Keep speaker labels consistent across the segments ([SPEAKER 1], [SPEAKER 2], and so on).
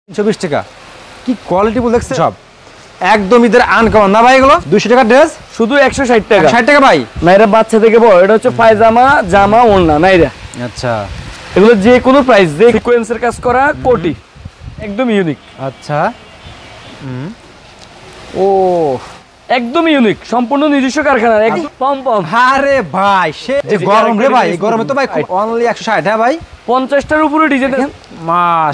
[SPEAKER 1] 320 টাকা কি কোয়ালিটি বল দেখছেন সব একদম ঈদের আনকমন না ভাই এগুলো 200 টাকা ড্রেস
[SPEAKER 2] শুধু 160 টাকা
[SPEAKER 1] 60 টাকা ভাই
[SPEAKER 2] নাইরা বাচ্চা থেকে বড় এটা হচ্ছে পায়জামা জামা ওড়না নাইরা
[SPEAKER 1] আচ্ছা
[SPEAKER 2] এগুলো যে কোনো প্রাইস যে সিকোয়েন্সের কাজ করা কোটি একদম ইউনিক
[SPEAKER 1] আচ্ছা ও
[SPEAKER 2] একদম ইউনিক সম্পূর্ণ নিজস্ব কারখানা একদম পম পম
[SPEAKER 1] আরে ভাই সে যে গরম রে ভাই গরমে তো ভাই অনলি 160 হ্যাঁ ভাই
[SPEAKER 2] 50টার উপরে ডিজাইন দেখেন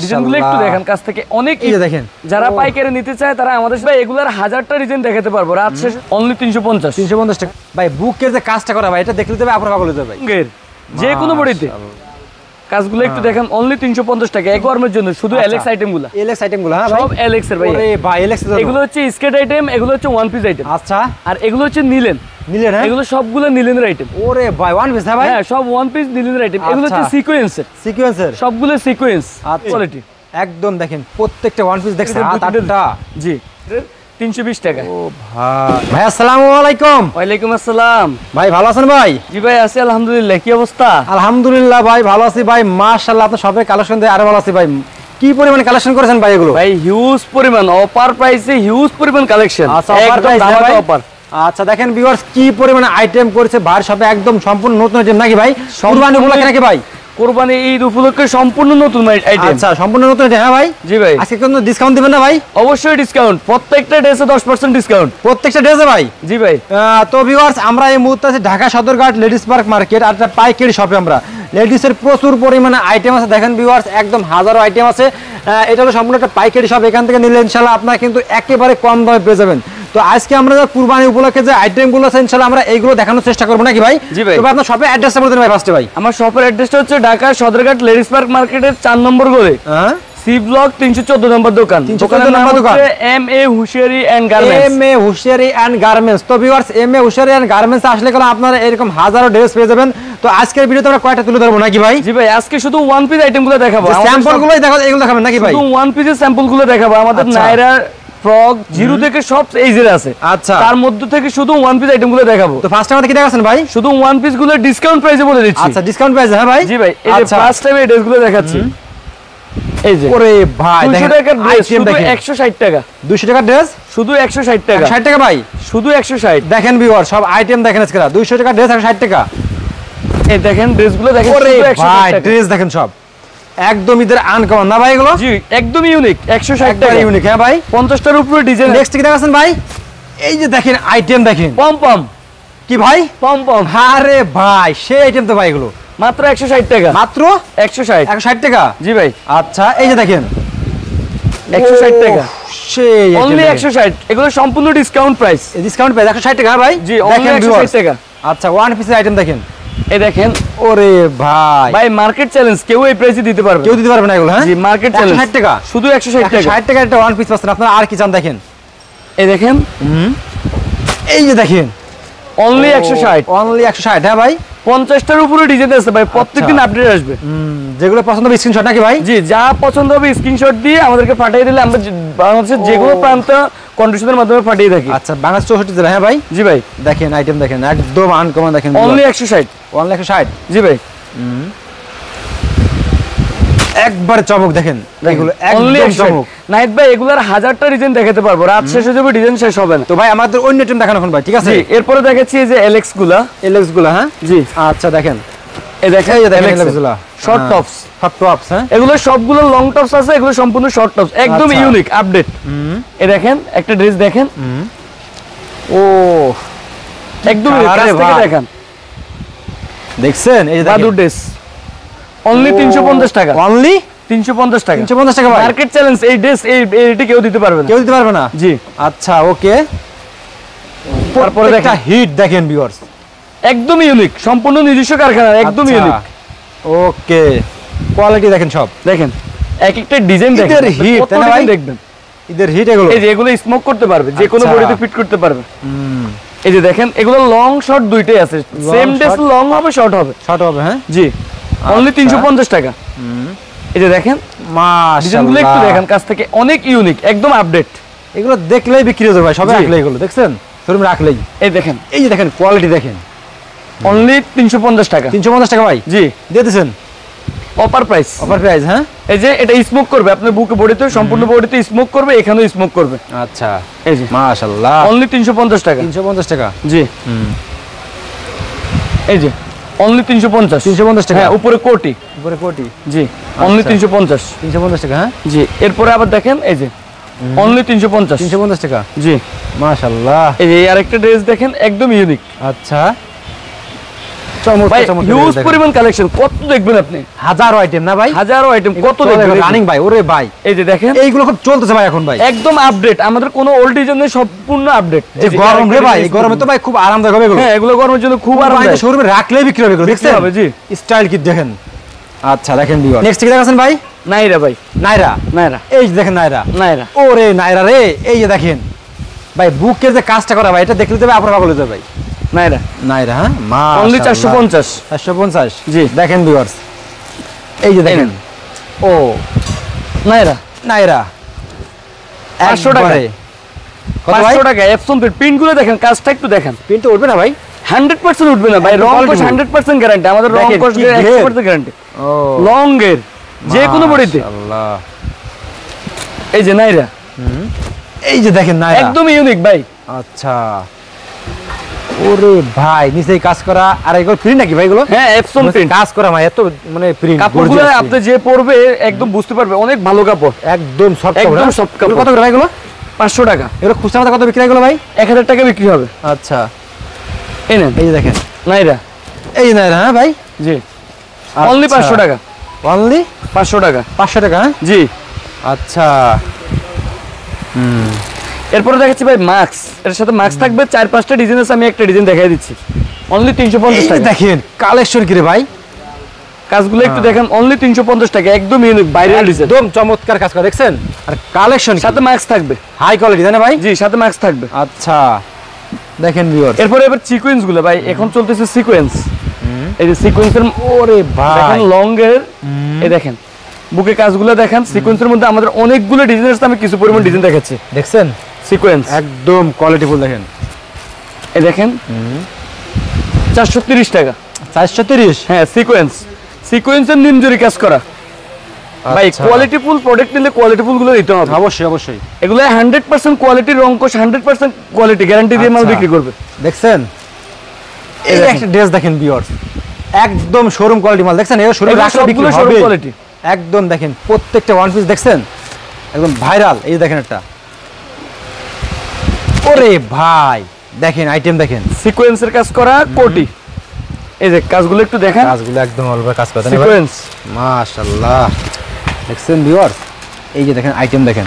[SPEAKER 2] ডিজাইনগুলো একটু দেখেন কাছ থেকে অনেক
[SPEAKER 1] এই যে দেখেন
[SPEAKER 2] যারা পাইকারি নিতে চায় তারা আমাদের ভাই এগুলার হাজারটা ডিজাইন দেখাতে পারবো রাত শেষ অনলি 350
[SPEAKER 1] টাকা ভাই বুকের যে কাজটা করা ভাই এটা দেখলে তো আপনারা পাগল হয়ে যাবে ভাই
[SPEAKER 2] যে কোনো বডিতে কাজগুলো একটু দেখেন অনলি 350 টাকা এক গরমের জন্য শুধু এলএক্স আইটেমগুলো
[SPEAKER 1] হ্যাঁ ভাই
[SPEAKER 2] সব এলএক্স এর ভাই
[SPEAKER 1] ওরে ভাই এলএক্স
[SPEAKER 2] এগুলো হচ্ছে স্কেট আইটেম এগুলো হচ্ছে ওয়ান পিস আইটেম
[SPEAKER 1] আচ্ছা
[SPEAKER 2] আর এগুলো হচ্ছে নিলেন
[SPEAKER 1] হ্যাঁ
[SPEAKER 2] এগুলো সবগুলো নিলেনের আইটেম
[SPEAKER 1] ওরে ভাই ওয়ান পিস হ্যাঁ ভাই
[SPEAKER 2] হ্যাঁ সব ওয়ান পিস নিলেনের আইটেম এগুলো হচ্ছে
[SPEAKER 1] সিকোয়েন্সের
[SPEAKER 2] সবগুলো সিকোয়েন্স কোয়ালিটি
[SPEAKER 1] একদম দেখেন প্রত্যেকটা ওয়ান পিস দেখছেন 8টা
[SPEAKER 2] জি 320 টাকা
[SPEAKER 1] ও ভাই ভাই আসসালামু আলাইকুম
[SPEAKER 2] ওয়ালাইকুম আসসালাম
[SPEAKER 1] ভাই ভালো আছেন ভাই
[SPEAKER 2] জি ভাই আছি আলহামদুলিল্লাহ কি অবস্থা
[SPEAKER 1] আলহামদুলিল্লাহ ভাই ভালো আছি ভাই মাশাআল্লাহ আপনার সবে কালেকশন দিয়ে আরো ভালো আছি ভাই কি পরিমাণ কালেকশন করেছেন ভাই এগুলো
[SPEAKER 2] ভাই হিউজ পরিমাণ অফার প্রাইসে হিউজ পরিমাণ কালেকশন
[SPEAKER 1] আচ্ছা অফার আচ্ছা দেখেন ভিউয়ার্স কি পরিমাণ আইটেম করেছে ভাই সবে একদম সম্পূর্ণ নতুন আইটেম নাকি ভাই কুরবানি উপলক্ষে নাকি ভাই
[SPEAKER 2] কুরবানি ঈদ উপলক্ষে সম্পূর্ণ নতুন আইটেম
[SPEAKER 1] আচ্ছা সম্পূর্ণ নতুন আইটেম হ্যাঁ ভাই
[SPEAKER 2] জি ভাই
[SPEAKER 1] আজকে কোনো ডিসকাউন্ট দিবেন না ভাই
[SPEAKER 2] অবশ্যই ডিসকাউন্ট প্রত্যেকটা ড্রেসে 10% ডিসকাউন্ট
[SPEAKER 1] প্রত্যেকটা ড্রেসে ভাই
[SPEAKER 2] জি ভাই
[SPEAKER 1] তো ভিউয়ার্স আমরা এই মুহূর্তে আছি Dhaka Sadarghat ladies park market আর একটা পাইকারি শপে আমরা লেডিসের প্রচুর পরিমাণে আইটেম আছে দেখেন ভিউয়ার্স একদম হাজারো আইটেম আছে এটা হলো সম্পূর্ণ একটা পাইকারি শপ এখান থেকে নিলে ইনশাআল্লাহ আপনারা কিন্তু একেবারে কম দামে পেয়ে যাবেন তো আজকে আমরা কুরবানি উপলক্ষে যে আইটেমগুলো আছে ইনশাআল্লাহ আমরা এইগুলো দেখানোর চেষ্টা করব নাকি ভাই
[SPEAKER 2] জি ভাই
[SPEAKER 1] তবে আপনার শপের অ্যাড্রেসটা বলে দেন ভাই ফার্স্টে ভাই
[SPEAKER 2] আমার শপের অ্যাড্রেসটা হচ্ছে ঢাকা সদরঘাট লেডিস পার্ক মার্কেটের 4 নম্বর গলি
[SPEAKER 1] হ্যাঁ
[SPEAKER 2] সি ব্লক 314 নম্বর দোকান
[SPEAKER 1] 314 নম্বর দোকান
[SPEAKER 2] M A Hushiyari and garments
[SPEAKER 1] M A Hushiyari and garments তো viewers M A Hushiyari and garments আসলে গেলে আপনারা এরকম হাজারো ড্রেস পেয়ে যাবেন তো আজকের ভিডিওতে আমরা কয়টা তুলে ধরবো নাকি ভাই
[SPEAKER 2] জি ভাই আজকে শুধু ওয়ান পিস আইটেমগুলো দেখাবো
[SPEAKER 1] স্যাম্পলগুলোই দেখাবো এগুলো দেখাবেন নাকি ভাই
[SPEAKER 2] শুধু ওয়ান পিসের স্যাম্পলগুলো দেখাবো আমাদের নাইরা ফ্রক জিরো থেকে সব এইজের আছে
[SPEAKER 1] আচ্ছা
[SPEAKER 2] তার মধ্যে থেকে শুধু ওয়ান পিস আইটেমগুলো দেখাবো
[SPEAKER 1] তো ফার্স্ট আমাদের কি দেখাচ্ছেন ভাই
[SPEAKER 2] শুধু ওয়ান পিস গুলো ডিসকাউন্ট প্রাইসে বলে দিচ্ছি
[SPEAKER 1] আচ্ছা ডিসকাউন্ট প্রাইসে হ্যাঁ ভাই
[SPEAKER 2] জি ভাই এই যে ফার্স্ট টাইম এই ড্রেসগুলো দেখাচ্ছি এই যে
[SPEAKER 1] ওরে ভাই
[SPEAKER 2] 200 টাকার ড্রেস শুধু 160 টাকা
[SPEAKER 1] 200 টাকার ড্রেস
[SPEAKER 2] শুধু 160 টাকা
[SPEAKER 1] 60 টাকা ভাই
[SPEAKER 2] শুধু 160
[SPEAKER 1] দেখেন ভিউয়ার সব আইটেম দেখেন আজকে 200 টাকা ড্রেস 160 টাকা
[SPEAKER 2] এই দেখেন ড্রেসগুলো দেখেন
[SPEAKER 1] ওরে ভাই ড্রেস দেখেন সব একদম ঈদের আনকমন না ভাই এগুলো
[SPEAKER 2] জি একদম ইউনিক 160 টাকা
[SPEAKER 1] ইউনিক হ্যাঁ ভাই
[SPEAKER 2] 50টার উপরে ডিজাইন
[SPEAKER 1] নেক্সট কি দেখাচ্ছেন ভাই এই যে দেখেন আইটেম দেখেন
[SPEAKER 2] পম পম
[SPEAKER 1] কি ভাই
[SPEAKER 2] পম পম
[SPEAKER 1] আরে ভাই সেই আইটেম তো ভাই এগুলো
[SPEAKER 2] মাত্র 160 টাকা
[SPEAKER 1] মাত্র
[SPEAKER 2] 160
[SPEAKER 1] টাকা
[SPEAKER 2] জি ভাই
[SPEAKER 1] আচ্ছা এই যে দেখেন
[SPEAKER 2] 160 টাকা
[SPEAKER 1] সেই
[SPEAKER 2] অনলি 160 এগুলো সম্পূর্ণ ডিসকাউন্ট প্রাইস
[SPEAKER 1] ডিসকাউন্ট প্রাইস 160 টাকা ভাই
[SPEAKER 2] জি অনলি 160 টাকা
[SPEAKER 1] আচ্ছা ওয়ান পিসের আইটেম দেখেন
[SPEAKER 2] এই দেখেন
[SPEAKER 1] ওরে ভাই
[SPEAKER 2] ভাই মার্কেট চ্যালেঞ্জ কেউ এই প্রাইসে দিতে পারবে
[SPEAKER 1] কেউ দিতে পারবে না এগুলো হ্যাঁ
[SPEAKER 2] জি মার্কেট চ্যালেঞ্জ
[SPEAKER 1] 160 টাকা
[SPEAKER 2] শুধু 160 টাকা
[SPEAKER 1] 160 টাকা একটা ওয়ান পিস পাচ্ছেন আপনারা আর কি চান দেখেন
[SPEAKER 2] এই দেখেন
[SPEAKER 1] এই যে দেখেন
[SPEAKER 2] অনলি 160
[SPEAKER 1] অনলি 160 হ্যাঁ ভাই
[SPEAKER 2] 50টার উপরে ডিজাইন আছে ভাই প্রত্যেকদিন আপডেট আসবে
[SPEAKER 1] যেগুলো পছন্দ হবে স্ক্রিনশট নাকি ভাই
[SPEAKER 2] জি যা পছন্দ হবে স্ক্রিনশট দিয়ে আমাদেরকে পাঠিয়ে দিলে আমরা বাংলাদেশের যে কোনো প্রান্ত কন্ডিশনের মাধ্যমে পাঠিয়ে থাকি
[SPEAKER 1] আচ্ছা বাংলাদেশ 64 জেলা হ্যাঁ ভাই
[SPEAKER 2] জি ভাই
[SPEAKER 1] দেখেন আইটেম দেখেন একদম আনকমন দেখেন
[SPEAKER 2] অনলি 160
[SPEAKER 1] অনলি 160
[SPEAKER 2] জি ভাই
[SPEAKER 1] একবার চমক দেখেন এগুলো
[SPEAKER 2] অনলি
[SPEAKER 1] একদম চমক
[SPEAKER 2] নাইট ভাই এগুলার হাজারটা ডিজাইন দেখাতে পারবো রাত শেষ হয়ে যাবে ডিজাইন শেষ হবে না
[SPEAKER 1] তো ভাই আমাদের অন্য আইটেম দেখানো এখন ভাই ঠিক আছে
[SPEAKER 2] জি এরপরে দেখাচ্ছি এই যে এলএক্স গুলো
[SPEAKER 1] হ্যাঁ
[SPEAKER 2] জি
[SPEAKER 1] আচ্ছা দেখেন
[SPEAKER 2] এই দেখেন
[SPEAKER 1] এই যে দেখেন এলএক্স গুলা
[SPEAKER 2] শর্ট টপস
[SPEAKER 1] হ্যাঁ
[SPEAKER 2] এগুলো সবগুলো লং টপস আছে এগুলো সম্পূর্ণ শর্ট টপস একদম ইউনিক আপডেট এই দেখেন একটা ড্রেস দেখেন
[SPEAKER 1] ও
[SPEAKER 2] একদম কাছ থেকে দেখেন
[SPEAKER 1] দেখছেন এই যে
[SPEAKER 2] বাদুর ড্রেস অনলি 350 টাকা
[SPEAKER 1] অনলি
[SPEAKER 2] 350 টাকা
[SPEAKER 1] 350 টাকা ভাই
[SPEAKER 2] মার্কেট চ্যালেঞ্জ এই ড্রেস এইটা কেউ দিতে পারবে না
[SPEAKER 1] কেউ দিতে পারবে না
[SPEAKER 2] জি
[SPEAKER 1] আচ্ছা ওকে
[SPEAKER 2] তারপরে দেখেন
[SPEAKER 1] হিট দেখেন ভিউয়ার্স
[SPEAKER 2] একদম ইউনিক সম্পূর্ণ নিজস্ব কারখানা একদম ইউনিক
[SPEAKER 1] ওকে কোয়ালিটি দেখেন সব
[SPEAKER 2] দেখেন এক একটা ডিজাইন দেখেন
[SPEAKER 1] এদের হিট তাই না ভাই
[SPEAKER 2] দেখবেন
[SPEAKER 1] এদের হিট এগুলো
[SPEAKER 2] এই যে এগুলো স্মোক করতে পারবে যে কোনো বডিতে ফিট করতে পারবে এই যে দেখেন এগুলো লং শর্ট দুইটাই আছে সেম ড্রেস লং হবে শর্ট হবে
[SPEAKER 1] হ্যাঁ
[SPEAKER 2] জি অনলি 350 টাকা এই যে দেখেন ডিজাইনগুলো একটু দেখেন কাছ থেকে অনেক ইউনিক একদম আপডেট
[SPEAKER 1] এগুলো দেখলেই বিক্রি হয়ে যাবে ভাই সবাই রাখলে এগুলো দেখছেন শোরুমে রাখলেই
[SPEAKER 2] এই দেখেন
[SPEAKER 1] এই যে দেখেন কোয়ালিটি দেখেন
[SPEAKER 2] অনলি 350 টাকা
[SPEAKER 1] 350 টাকা ভাই
[SPEAKER 2] জি
[SPEAKER 1] দিয়ে দিবেন
[SPEAKER 2] অফার প্রাইস।
[SPEAKER 1] হ্যাঁ,
[SPEAKER 2] এই যে এটা স্মোক করবে আপনার বুকে বডিতে, সম্পূর্ণ বডিতে স্মোক করবে, এখানেও স্মোক করবে।
[SPEAKER 1] আচ্ছা,
[SPEAKER 2] এই যে
[SPEAKER 1] মাশাআল্লাহ,
[SPEAKER 2] অনলি 350 টাকা।
[SPEAKER 1] 350 টাকা,
[SPEAKER 2] জি। এই যে অনলি 350 টাকা। হ্যাঁ, উপরে কোটি, জি, অনলি 350
[SPEAKER 1] টাকা। হ্যাঁ,
[SPEAKER 2] জি। এরপরে আবার দেখেন, এই যে অনলি 350
[SPEAKER 1] টাকা।
[SPEAKER 2] জি,
[SPEAKER 1] মাশাআল্লাহ।
[SPEAKER 2] এই যে আরেকটা ড্রেস দেখেন, একদম ইউনিক।
[SPEAKER 1] আচ্ছা,
[SPEAKER 2] ভাই হিউজ পরিমাণ কালেকশন, কত দেখবেন আপনি,
[SPEAKER 1] হাজারো আইটেম না ভাই,
[SPEAKER 2] হাজারো আইটেম, কত দেখবেন
[SPEAKER 1] রানিং ভাই। ওরে ভাই,
[SPEAKER 2] এই যে দেখেন
[SPEAKER 1] এইগুলো খুব চলতেছে ভাই এখন ভাই,
[SPEAKER 2] একদম আপডেট, আমাদের কোনো ওল্ড ডিজাইনের সম্পূর্ণ আপডেট।
[SPEAKER 1] যে গরম রে ভাই, এই গরমে তো ভাই খুব আরামদায়ক হবে এগুলো।
[SPEAKER 2] হ্যাঁ, এগুলো গরমের জন্য খুব আরামদায়ক,
[SPEAKER 1] শোরুমে রাখলেই বিক্রি হবে এগুলো, দেখছেন
[SPEAKER 2] হবে। জি,
[SPEAKER 1] স্টাইল কি দেখেন। আচ্ছা, দেখেন ভিউয়ার, নেক্সট কি দেখাছেন ভাই?
[SPEAKER 2] নাইরা ভাই,
[SPEAKER 1] নাইরা, এই যে দেখেন নাইরা, ওরে নাইরা রে, এই যে দেখেন ভাই, বুকের যে কাজটা করা ভাই, এটা দেখলে তো আপনার পাগল হয়ে যাবে ভাই। নাইরা, হ্যাঁ,
[SPEAKER 2] অনলি 450।
[SPEAKER 1] জি, দেখেন ভিউয়ার্স, এই যে দেখেন, ও নাইরা
[SPEAKER 2] 500 টাকা,
[SPEAKER 1] কত ভাই?
[SPEAKER 2] 500 টাকা। এপসন প্রিন্ট গুলো দেখেন, কাজটা একটু দেখেন,
[SPEAKER 1] প্রিন্ট উঠবে না ভাই?
[SPEAKER 2] 100% উঠবে না ভাই, রং কোশ 100% গ্যারান্টি, আমাদের রং কোশ 100% গ্যারান্টি, লং এর যে কোনো বডিতে। মাশাআল্লাহ, এই যে নাইরা,
[SPEAKER 1] এই যে দেখেন নাইরা,
[SPEAKER 2] একদম ইউনিক ভাই।
[SPEAKER 1] আচ্ছা, ওরে ভাই, নিচে কাজ করা, আর এগুলো প্রিন্ট নাকি ভাই এগুলো?
[SPEAKER 2] হ্যাঁ, এপসন প্রিন্ট
[SPEAKER 1] কাজ করা ভাই, এত মানে প্রিন্ট,
[SPEAKER 2] কাপড়গুলো আপনি যে পরবে একদম বুঝতে পারবে, অনেক ভালো কাপড়,
[SPEAKER 1] একদম সফট কাপড়,
[SPEAKER 2] একদম সফট কাপড়।
[SPEAKER 1] কত করে ভাই এগুলো?
[SPEAKER 2] 500 টাকা।
[SPEAKER 1] এগুলো খুচরা মতো কত বিক্রি এগুলো ভাই?
[SPEAKER 2] 1000 টাকা বিক্রি হবে।
[SPEAKER 1] আচ্ছা,
[SPEAKER 2] এই নেন,
[SPEAKER 1] এই যে দেখেন
[SPEAKER 2] নাইরা,
[SPEAKER 1] এই যে নাইরা, হ্যাঁ ভাই,
[SPEAKER 2] জি, অনলি 500 টাকা,
[SPEAKER 1] অনলি
[SPEAKER 2] 500 টাকা,
[SPEAKER 1] 500 টাকা। হ্যাঁ,
[SPEAKER 2] জি।
[SPEAKER 1] আচ্ছা,
[SPEAKER 2] এরপরে দেখাচ্ছি ভাই মাস্ক, এর সাথে মাস্ক থাকবে 4-5টা ডিজাইন আছে, আমি একটা ডিজাইন দেখাই দিচ্ছি, অনলি 350 টাকা।
[SPEAKER 1] দেখেন কালেকশন কি রে ভাই,
[SPEAKER 2] কাজগুলো একটু দেখেন, অনলি 350 টাকা, একদম ইউনিক ভাইরাল ডিজাইন,
[SPEAKER 1] একদম চমৎকার কাজ করা, দেখছেন? আর কালেকশন
[SPEAKER 2] সাথে মাস্ক থাকবে,
[SPEAKER 1] হাই কোয়ালিটি, তাই না ভাই?
[SPEAKER 2] জি, সাথে মাস্ক থাকবে।
[SPEAKER 1] আচ্ছা, দেখেন ভিউয়ার,
[SPEAKER 2] এরপরে এবার সিকোয়েন্স গুলো ভাই, এখন চলতেছে সিকোয়েন্স, এই যে সিকোয়েন্সের,
[SPEAKER 1] ওরে ভাই
[SPEAKER 2] দেখেন লং এর, এই দেখেন বুকে কাজগুলো দেখেন, সিকোয়েন্সের মধ্যে আমাদের অনেকগুলো ডিজাইন আছে, আমি কিছু পরিমাণ ডিজাইন দেখাচ্ছি,
[SPEAKER 1] দেখছেন?
[SPEAKER 2] সিকোয়েন্স
[SPEAKER 1] একদম কোয়ালিটিফুল, দেখেন,
[SPEAKER 2] এই দেখেন 430 টাকা,
[SPEAKER 1] 430।
[SPEAKER 2] হ্যাঁ, সিকোয়েন্সের নিমজুরি কাজ করা ভাই, কোয়ালিটিফুল প্রোডাক্ট নিলে কোয়ালিটিফুল গুলো দিতে হবে,
[SPEAKER 1] অবশ্যই।
[SPEAKER 2] এগুলো 100% কোয়ালিটি, রং কোশ 100% কোয়ালিটি গ্যারান্টি দিয়ে মাল বিক্রি করবে,
[SPEAKER 1] দেখছেন? এই একটা ড্রেস দেখেন ভিউয়ার্স, একদম শোরুম কোয়ালিটি মাল, দেখছেন? এই শোরুম রাখলে বিক্রি হবে,
[SPEAKER 2] শোরুম কোয়ালিটি
[SPEAKER 1] একদম। দেখেন প্রত্যেকটা ওয়ান পিস, দেখছেন? একদম ভাইরাল। এই দেখেন একটা, ওরে ভাই দেখেন আইটেম, দেখেন
[SPEAKER 2] সিকোয়েন্সের কাজ করা কোটি, এই যে কাজগুলো একটু দেখেন,
[SPEAKER 1] কাজগুলো একদম অল্প কাজ করা,
[SPEAKER 2] সিকোয়েন্স,
[SPEAKER 1] মাশাআল্লাহ, দেখছেন ভিউয়ার্স? এই যে দেখেন আইটেম, দেখেন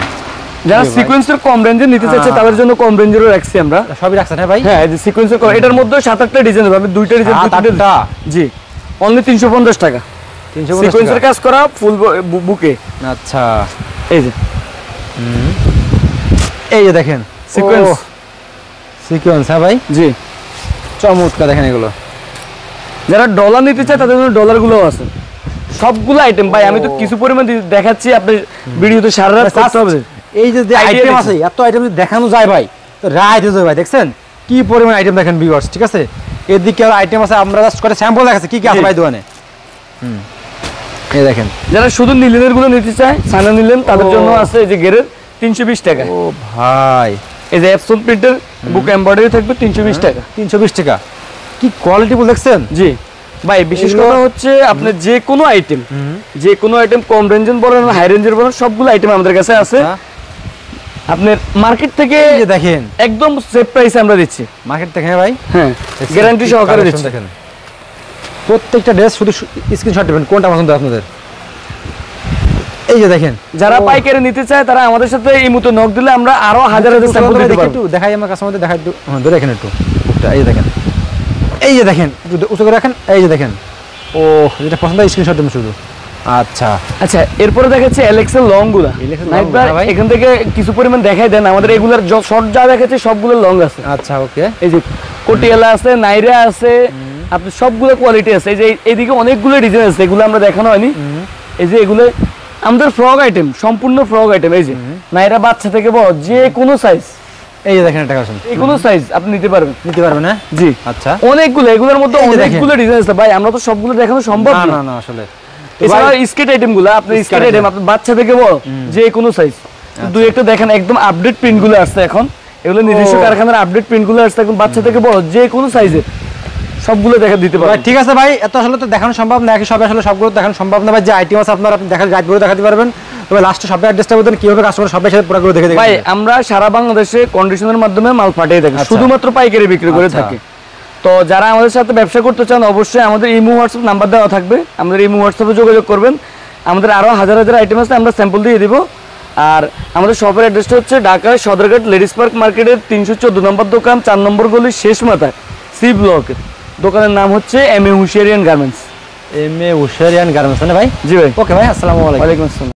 [SPEAKER 2] যারা সিকোয়েন্সের কম রেঞ্জে নিতে চাইছে তাদের জন্য কম রেঞ্জেরও রাখছি আমরা,
[SPEAKER 1] সবই রাখছেন? হ্যাঁ ভাই,
[SPEAKER 2] হ্যাঁ, এই যে সিকোয়েন্সের কম, এটার মধ্যে 7-8টা ডিজাইন হবে, 2টা ডিজাইন, 2টা, জি, অনলি 350 টাকা, সিকোয়েন্সের কাজ করা ফুল বুকে।
[SPEAKER 1] আচ্ছা,
[SPEAKER 2] এই যে
[SPEAKER 1] দেখেন
[SPEAKER 2] সিকোয়েন্স,
[SPEAKER 1] হ্যাঁ ভাই,
[SPEAKER 2] জি,
[SPEAKER 1] চমৎকার। দেখেন এগুলো,
[SPEAKER 2] যারা ডলার নিতে চায় তাদের জন্য ডলার গুলো আছে, সবগুলো আইটেম ভাই, আমি তো কিছু পরিমাণ দেখাচ্ছি, আপনি ভিডিওতে সারা রাত করতে হবে।
[SPEAKER 1] এই যে আইটেম আছে, এত আইটেম যদি দেখানো যায় ভাই, তো রাইট হয়ে যাবে ভাই, দেখছেন কি পরিমাণ আইটেম, দেখেন ভিউয়ার্স, ঠিক আছে? এদিকে আর আইটেম আছে, আমরা জাস্ট করে স্যাম্পল দেখাচ্ছি কি কি আছে ভাই দোকানে। এই দেখেন,
[SPEAKER 2] যারা শুধু নিলেনের গুলো নিতে চায়, সানা নিলেন, তাদের জন্য আছে এই যে গেরের 320 টাকা।
[SPEAKER 1] ও ভাই,
[SPEAKER 2] এই যে এপসন প্রিন্টের বুক এমব্রয়ডারি থাকবে 320 টাকা,
[SPEAKER 1] 320 টাকা, কি কোয়ালিটি বল, দেখছেন?
[SPEAKER 2] জি ভাই, বিশেষ কথা হচ্ছে আপনি যে কোনো আইটেম কম রেঞ্জের বলেন, হাই রেঞ্জের বলেন, সবগুলো আইটেম আমাদের কাছে আছে। আপনার মার্কেট থেকে
[SPEAKER 1] দেখেন
[SPEAKER 2] একদম সেফ প্রাইসে আমরা দিচ্ছি,
[SPEAKER 1] মার্কেট থেকে ভাই,
[SPEAKER 2] হ্যাঁ, গ্যারান্টি সহকারে দিচ্ছি।
[SPEAKER 1] দেখেন প্রত্যেকটা ড্রেস, শুধু স্ক্রিনশট দিবেন কোনটা পছন্দ আপনাদের। এই যে দেখেন,
[SPEAKER 2] যারা পাইকারি নিতে চায় তারা আমাদের সাথে এই মুহূর্তে নক দিলে আমরা আরো হাজার স্যাম্পল দিতে পারবো।
[SPEAKER 1] একটু দেখাই আমার কাস্টমারদের, দেখাই একটু, হ্যাঁ ধরে রাখেন একটু বুকটা। এই যে দেখেন, একটু উঁচু করে রাখেন। এই যে দেখেন, ও যেটা পছন্দ হয় স্ক্রিনশট দিবেন শুধু। আচ্ছা,
[SPEAKER 2] এরপরে দেখাচ্ছে এলেক্স এর লং গুলা, এখান থেকে কিছু পরিমাণ দেখাই দেন, আমাদের এগুলার শর্ট যা দেখাচ্ছে সবগুলো লং আছে।
[SPEAKER 1] আচ্ছা, ওকে,
[SPEAKER 2] এই যে কোটিয়ালা আছে, নাইরা আছে, আপনি সবগুলো কোয়ালিটি আছে। এই যে এইদিকে অনেকগুলো ডিজাইন আছে, এগুলো আমরা দেখানো হয়নি। এই যে এগুলো আমাদের ফ্রক আইটেম, সম্পূর্ণ ফ্রক আইটেম। এই যে নাইরা বাচ্চা থেকে বড় যে কোনো সাইজ,
[SPEAKER 1] এই যে দেখেন একটা কালেকশন,
[SPEAKER 2] এই কোনো সাইজ আপনি নিতে পারবেন
[SPEAKER 1] না? জি, আচ্ছা,
[SPEAKER 2] অনেকগুলো, এগুলোর মধ্যে অনেকগুলো ডিজাইন আছে ভাই, আমরা তো সবগুলো দেখানো সম্ভব
[SPEAKER 1] না, আসলে
[SPEAKER 2] এছাড়া স্কেট আইটেম গুলো আপনার স্কেট আইটেম আপনার বাচ্চা থেকে বড় যে কোনো সাইজ দুই একটা দেখেন একদম আপডেট প্রিন্ট গুলো আসছে এখন, এগুলো নিজস্ব কারখানার আপডেট প্রিন্ট গুলো আসছে এখন, বাচ্চা থেকে বড় যে কোনো সাইজের সবগুলো দেখা দিতে পারবেন।
[SPEAKER 1] ঠিক আছে ভাই, এত আসলে তো দেখানো সম্ভব না, একই সবে আসলে সবগুলো দেখানো সম্ভব না ভাই, যে আইটেম আছে আপনারা দেখার গাইড করে দেখাতে পারবেন। তবে লাস্টে সবে অ্যাড্রেসটা বলতেন কিভাবে কাস্টমার সবাই সাথে পুরো করে দেখে দেখে
[SPEAKER 2] ভাই আমরা সারা বাংলাদেশে কন্ডিশনের মাধ্যমে মাল পাঠিয়ে থাকি, শুধুমাত্র পাইকারি বিক্রি করে থাকি। তো যারা আমাদের সাথে ব্যবসা করতে চান অবশ্যই আমাদের ইমো হোয়াটসঅ্যাপ নাম্বার দেওয়া থাকবে, আমাদের ইমো হোয়াটসঅ্যাপে যোগাযোগ করবেন। আমাদের আরো হাজার হাজার আইটেম আছে, আমরা স্যাম্পল দিয়ে দিব। আর আমাদের শপের অ্যাড্রেসটা হচ্ছে ঢাকা সদরঘাট লেডিস পার্ক মার্কেটের 314 নম্বর দোকান, 4 নম্বর গলি শেষ মাথায় সি ব্লকের। দোকানের নাম হচ্ছে M A হুশিয়ারিয়ান garments.
[SPEAKER 1] M A হুশিয়ারিয়ান garments না ভাই?
[SPEAKER 2] জি ভাই।
[SPEAKER 1] ওকে ভাই, আসসালামু আলাইকুম।
[SPEAKER 2] ওয়ালাইকুম আসসালাম।